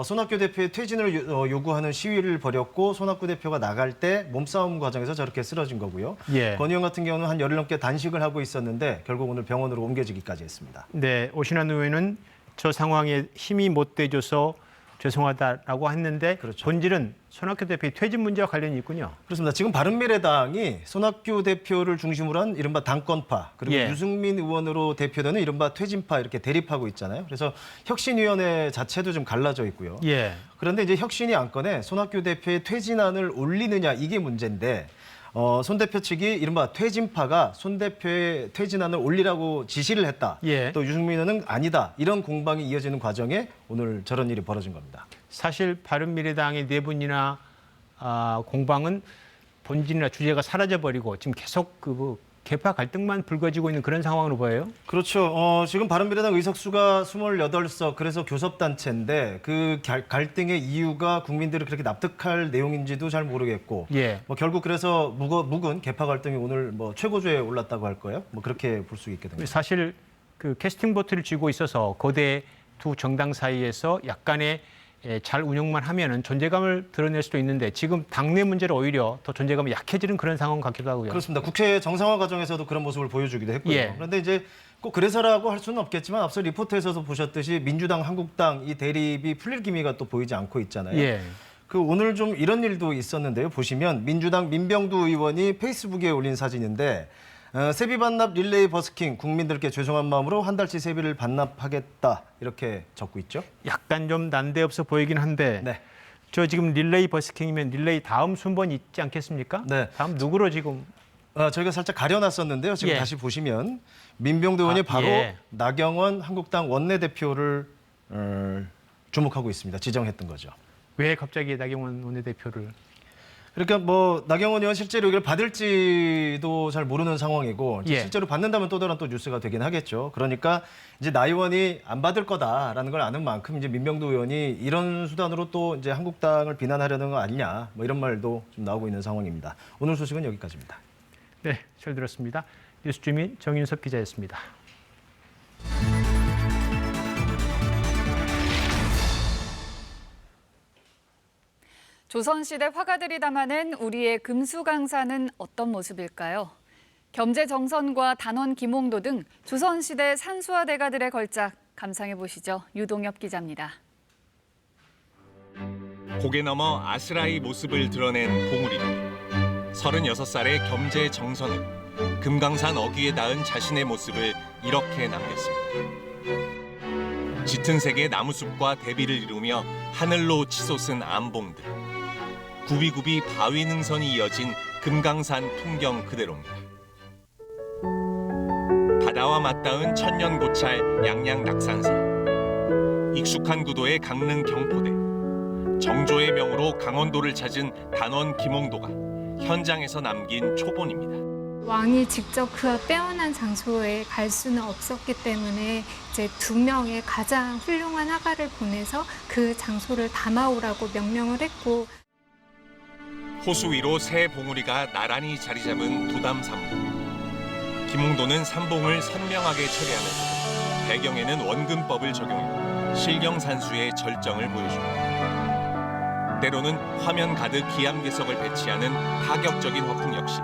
손학규 대표의 퇴진을 요구하는 시위를 벌였고 손학규 대표가 나갈 때 몸싸움 과정에서 저렇게 쓰러진 거고요. 권 의원 같은 경우는 한 열흘 넘게 단식을 하고 있었는데 결국 오늘 병원으로 옮겨지기까지 했습니다. 네, 오신환 의원은 저 상황에 힘이 못 돼줘서 죄송하다라고 했는데 본질은 손학규 대표의 퇴진 문제와 관련이 있군요. 그렇습니다. 지금 바른미래당이 손학규 대표를 중심으로 한 이른바 당권파 그리고 유승민 의원으로 대표되는 이른바 퇴진파 이렇게 대립하고 있잖아요. 그래서 혁신위원회 자체도 좀 갈라져 있고요. 그런데 이제 혁신이 안건에 손학규 대표의 퇴진안을 올리느냐 이게 문제인데 손 대표 측이 이른바 퇴진파가 손 대표의 퇴진안을 올리라고 지시를 했다. 또 유승민 의원은 아니다. 이런 공방이 이어지는 과정에 오늘 저런 일이 벌어진 겁니다. 사실 바른미래당의 내분이나 공방은 본질이나 주제가 사라져버리고 지금 계속 계파 갈등만 불거지고 있는 그런 상황으로 보여요? 그렇죠. 지금 바른미래당 의석수가 28석, 그래서 교섭단체인데 그 갈등의 이유가 국민들이 그렇게 납득할 내용인지도 잘 모르겠고 결국 그래서 묵은 계파 갈등이 오늘 최고조에 올랐다고 할 거예요. 그렇게 볼 수 있게 됩니다. 사실 그 캐스팅 보트를 쥐고 있어서 거대 두 정당 사이에서 약간의 잘 운영만 하면은 존재감을 드러낼 수도 있는데 지금 당내 문제로 오히려 더 존재감이 약해지는 그런 상황 같기도 하고요. 그렇습니다. 국회 정상화 과정에서도 그런 모습을 보여주기도 했고요. 그런데 이제 꼭 그래서라고 할 수는 없겠지만 앞서 리포트에서도 보셨듯이 민주당, 한국당 이 대립이 풀릴 기미가 또 보이지 않고 있잖아요. 오늘 좀 이런 일도 있었는데요. 보시면 민주당 민병두 의원이 페이스북에 올린 사진인데 세비 반납 릴레이 버스킹 국민들께 죄송한 마음으로 한 달치 세비를 반납하겠다 이렇게 적고 있죠. 약간 좀 난데없어 보이긴 한데 저 지금 릴레이 버스킹이면 릴레이 다음 순번이 있지 않겠습니까? 다음 누구로 지금? 저희가 살짝 가려놨었는데요. 지금 다시 보시면 민병두 의원이 바로 나경원 한국당 원내대표를 주목하고 있습니다. 지정했던 거죠. 왜 갑자기 나경원 원내대표를? 그러니까 나경원 의원 실제로 이걸 받을지도 잘 모르는 상황이고 실제로 받는다면 또 다른 뉴스가 되긴 하겠죠. 그러니까 이제 나 의원이 안 받을 거다라는 걸 아는 만큼 이제 민병두 의원이 이런 수단으로 또 이제 한국당을 비난하려는 거 아니냐 이런 말도 좀 나오고 있는 상황입니다. 오늘 소식은 여기까지입니다. 네, 잘 들었습니다. 뉴스 주민 정윤섭 기자였습니다. 조선시대 화가들이 담아낸 우리의 금수강사는 어떤 모습일까요? 겸재정선과 단원 김홍도 등 조선시대 산수화 대가들의 걸작 감상해보시죠. 유동엽 기자입니다. 고개 넘어 아스라의 모습을 드러낸 봉우리들. 36살의 겸재 정선은 금강산 어귀에 닿은 자신의 모습을 이렇게 남겼습니다. 짙은 색의 나무숲과 대비를 이루며 하늘로 치솟은 암봉들. 굽이굽이 바위 능선이 이어진 금강산 풍경 그대로입니다. 바다와 맞닿은 천년고찰 양양 낙산사. 익숙한 구도의 강릉 경포대. 정조의 명으로 강원도를 찾은 단원 김홍도가 현장에서 남긴 초본입니다. 왕이 직접 그 빼어난 장소에 갈 수는 없었기 때문에 이제 2명의 가장 훌륭한 화가를 보내서 그 장소를 담아오라고 명령을 했고, 호수 위로 새 봉우리가 나란히 자리 잡은 도담 삼봉. 김홍도는 삼봉을 선명하게 처리하면서 배경에는 원근법을 적용해 실경산수의 절정을 보여줍니다. 때로는 화면 가득 기암괴석을 배치하는 파격적인 화풍 역시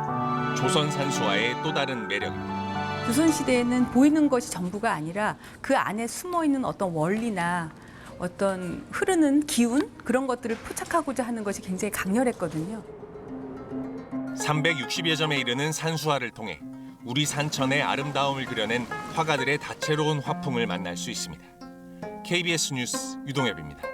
조선 산수화의 또 다른 매력입니다. 조선시대에는 보이는 것이 전부가 아니라 그 안에 숨어있는 어떤 원리나 어떤 흐르는 기운, 그런 것들을 포착하고자 하는 것이 굉장히 강렬했거든요. 360여 점에 이르는 산수화를 통해 우리 산천의 아름다움을 그려낸 화가들의 다채로운 화풍을 만날 수 있습니다. KBS 뉴스 유동엽입니다.